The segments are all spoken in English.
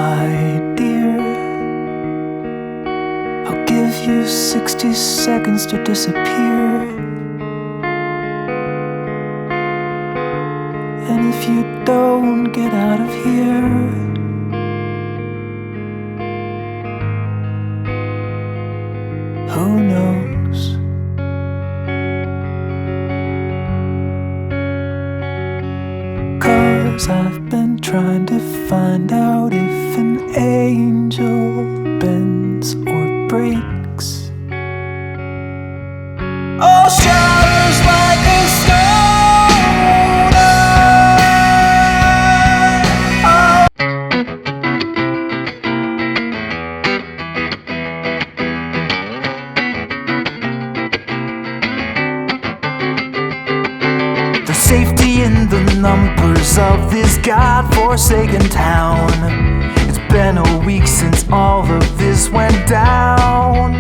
my dear, I'll give you 60 seconds to disappear. And if you don't get out of here, who knows? Cause I've been trying to find out if an angel bends or breaks. All shatters like a stoner. There's safety in the numbers of this God-forsaken town. It's been a week since all of this went down.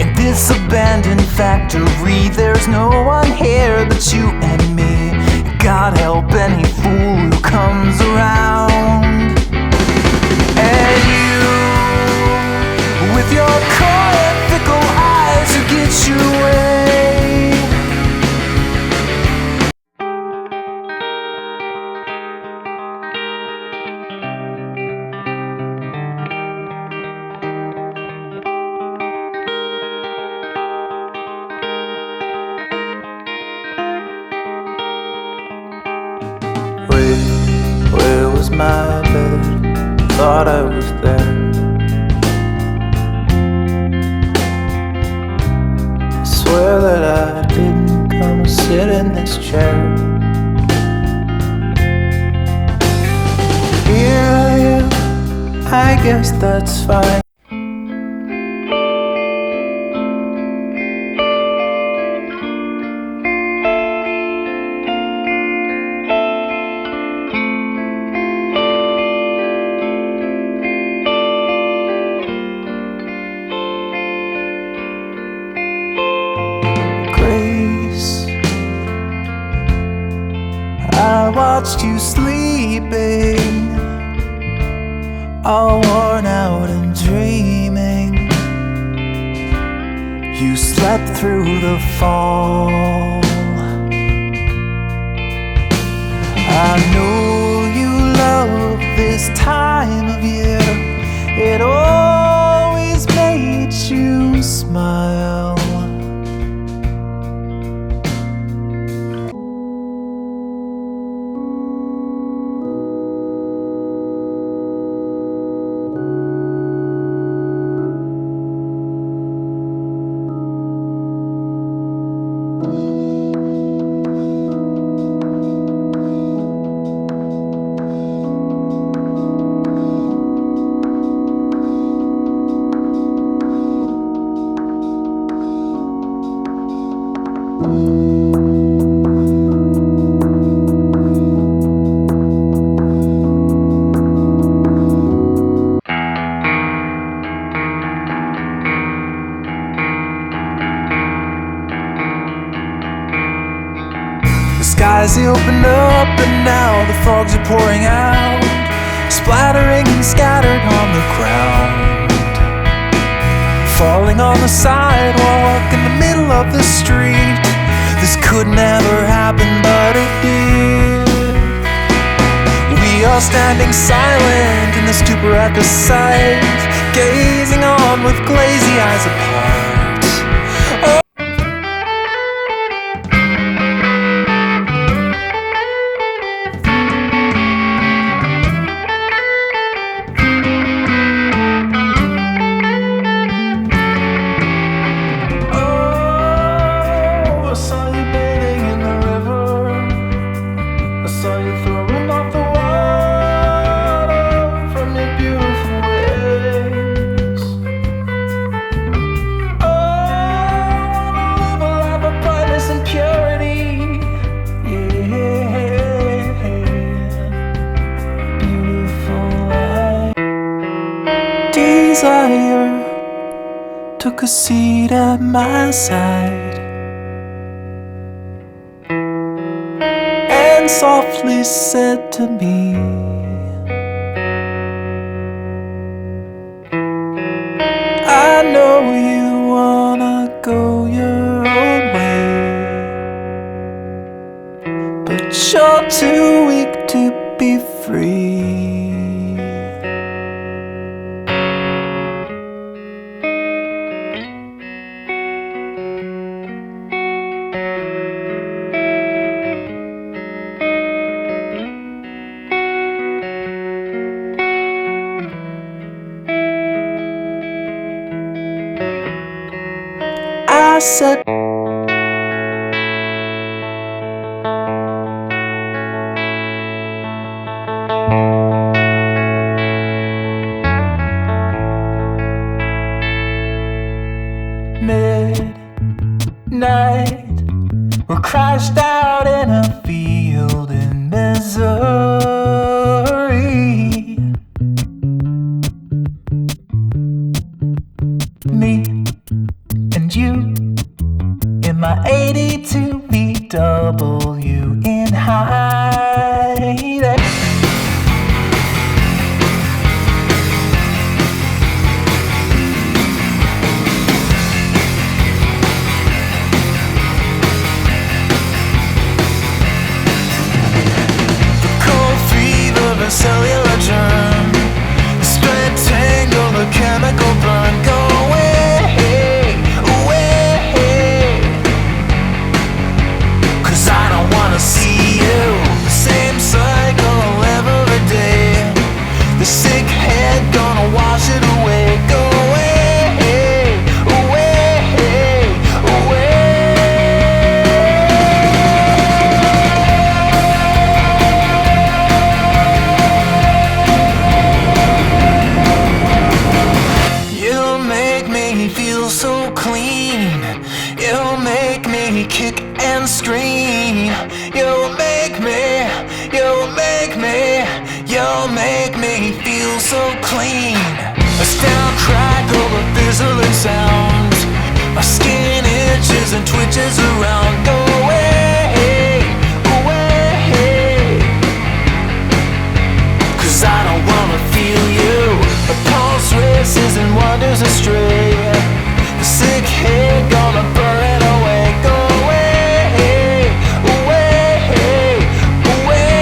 In this abandoned factory, there's no one here but you and me. God help any fool who comes around. And you, with your coy and fickle eyes, who get your way. Where was my bed? Thought I was there. I swear that I didn't come to sit in this chair. Here I am, I guess that's fine. I watched you sleeping, all worn out and dreaming. You slept through the fall. I know you love this time of year. It always made you smile. Skies opened up and now the fogs are pouring out, splattering and scattered on the ground, falling on the sidewalk in the middle of the street. This could never happen, but it did. We are standing silent in the stupor at the sight, gazing on with glazy eyes apart. Desire took a seat at my side and softly said to me, sure too weak to be free. I said midnight, we're crashed out in a field in Missouri. Me and you in my 82 VW in hiding. Cellular germ, split tangle, the chemical burn. Go away, away, 'cause I don't wanna see you. The same cycle every day. The sick head gonna wash it away. Go away, away, away. So clean, you'll make me kick and scream. You'll make me feel so clean. A stout crackle, a fizzling sound. My skin itches and twitches around. Go away, away, 'cause I don't wanna feel you. A pulse races and wanders astray. The sick head gonna burn it away. Go away, away, away.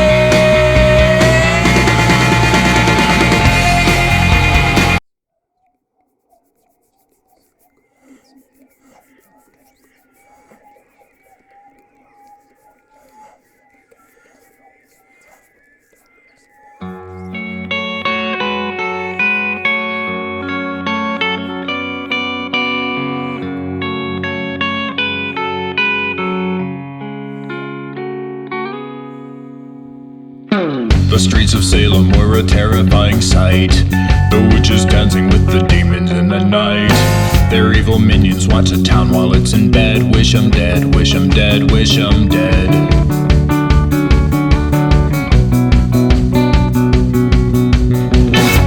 The streets of Salem were a terrifying sight. The witches dancing with the demons in the night. Their evil minions watch the town while it's in bed. Wish 'em dead, wish 'em dead, wish 'em dead.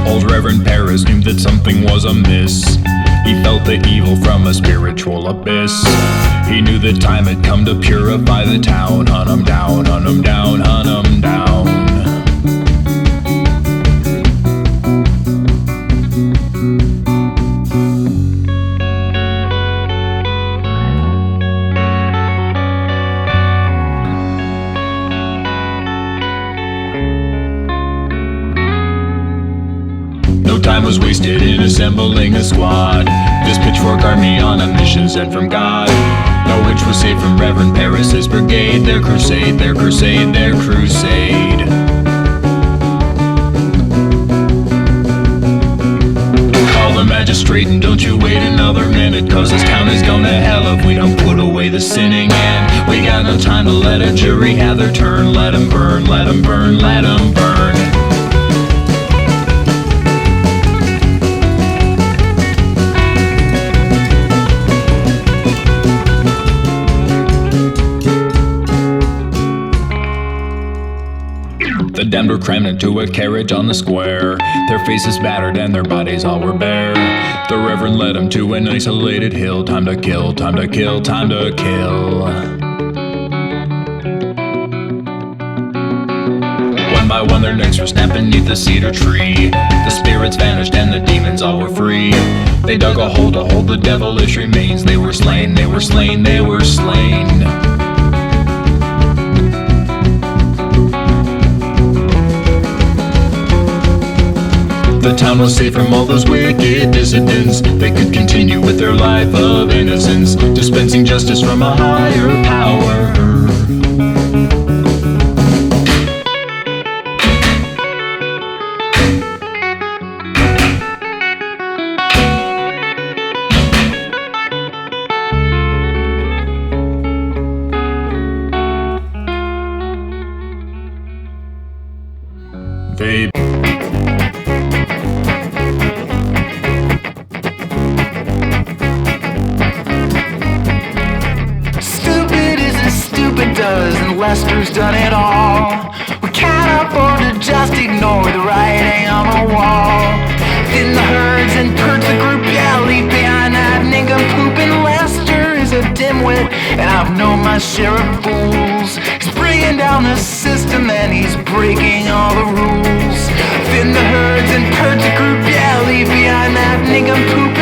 Old Reverend Paris knew that something was amiss. He felt the evil from a spiritual abyss. He knew the time had come to purify the town. Hunt 'em down, hunt 'em down, hunt 'em down. No time was wasted in assembling a squad. This pitchfork army on a mission sent from God. No witch was saved from Reverend Paris's brigade. Their crusade, their crusade, their crusade. Call the magistrate and don't you wait another minute, 'cause this town is going to hell if we don't put away the sinning. And we got no time to let a jury have their turn. Let 'em burn, let 'em burn, let 'em burn. The damned were crammed into a carriage on the square. Their faces battered and their bodies all were bare. The Reverend led them to an isolated hill. Time to kill, time to kill, time to kill. One by one their necks were snapped beneath the cedar tree. The spirits vanished and the demons all were free. They dug a hole to hold the devilish remains. They were slain, they were slain, they were slain. the town was safe from all those wicked dissidents. They could continue with their life of innocence, dispensing justice from a higher power. They Stupid is as stupid does, and Lester's done it all. We can't afford to just ignore the writing on the wall. In the herds and perch the group, yeah, leave behind that nincompoop. And Lester is a dimwit, and I've known my share of fools. He's bringing down the system, and he's breaking all the rules. In the herds and perch the group, yeah, leave behind that nincompoop.